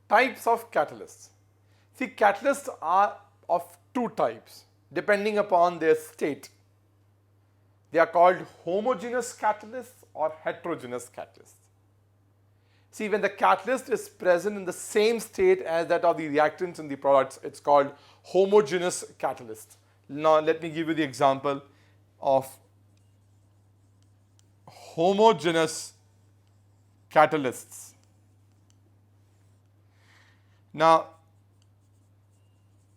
Types of catalysts. See, catalysts are of two types depending upon their state. They are called homogeneous catalysts or heterogeneous catalysts. See, when the catalyst is present in the same state as that of the reactants in the products, it's called homogeneous catalyst. Now, let me give you the example of homogeneous catalysts. Now,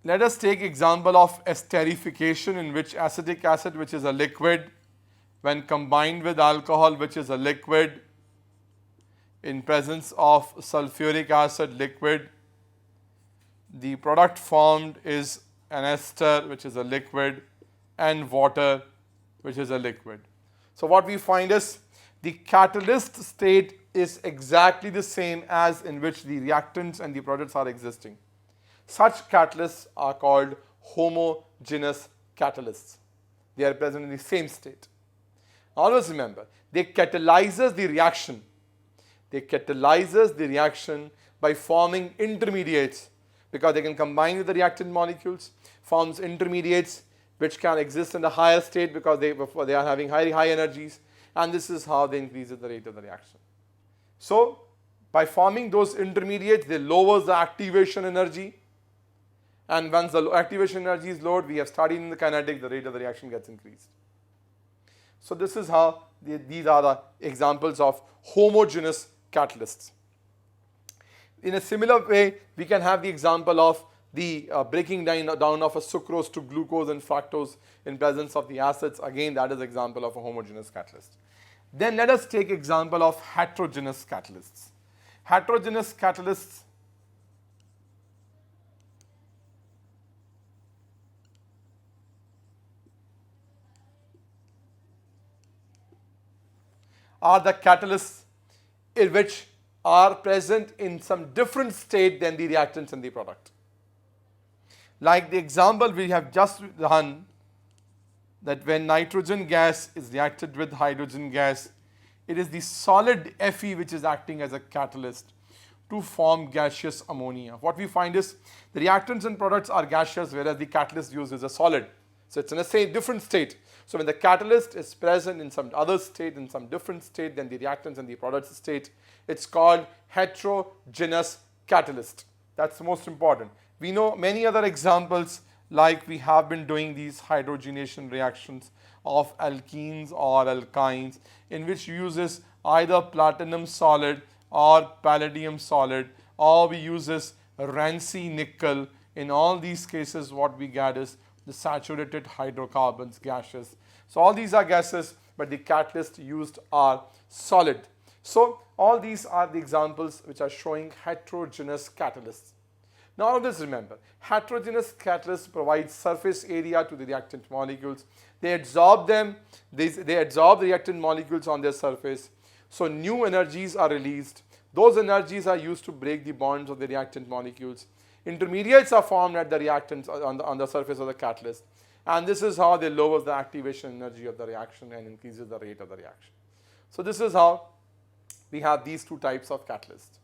let us take example of esterification, in which acetic acid, which is a liquid, when combined with alcohol, which is a liquid, in presence of sulfuric acid liquid, the product formed is an ester, which is a liquid, and water, which is a liquid. So what we find is the catalyst state is exactly the same as in which the reactants and the products are existing. Such catalysts are called homogeneous catalysts. They are present in the same state. Always remember, they catalyzes the reaction. They catalyzes the reaction by forming intermediates, because they can combine with the reactant molecules, forms intermediates which can exist in the higher state because they are having high energies, and this is how they increase the rate of the reaction. So, by forming those intermediates, they lowers the activation energy, and once the activation energy is lowered, we have studied in the kinetic, the rate of the reaction gets increased. So, this is how these are the examples of homogeneous catalysts. In a similar way, we can have the example of the breaking down of a sucrose to glucose and fructose in presence of the acids. Again, that is example of a homogeneous catalyst. Then let us take example of heterogeneous catalysts. Heterogeneous catalysts are the catalysts in which are present in some different state than the reactants in the product. Like the example we have just done, that when nitrogen gas is reacted with hydrogen gas, it is the solid Fe which is acting as a catalyst to form gaseous ammonia. What we find is the reactants and products are gaseous, whereas the catalyst used is a solid. So it's in a different state. So when the catalyst is present in some other state, in some different state than the reactants and the products state, it's called heterogeneous catalyst. That's the most important. We know many other examples, like we have been doing these hydrogenation reactions of alkenes or alkynes, in which uses either platinum solid or palladium solid, or we uses Rancy nickel. In all these cases, what we get is the saturated hydrocarbons, gaseous. So all these are gases, but the catalysts used are solid. So all these are the examples which are showing heterogeneous catalysts. Now always remember, heterogeneous catalysts provide surface area to the reactant molecules. They absorb them, they absorb the reactant molecules on their surface. So new energies are released. Those energies are used to break the bonds of the reactant molecules. Intermediates are formed at the reactants on the surface of the catalyst. And this is how they lower the activation energy of the reaction and increases the rate of the reaction. So this is how we have these two types of catalysts.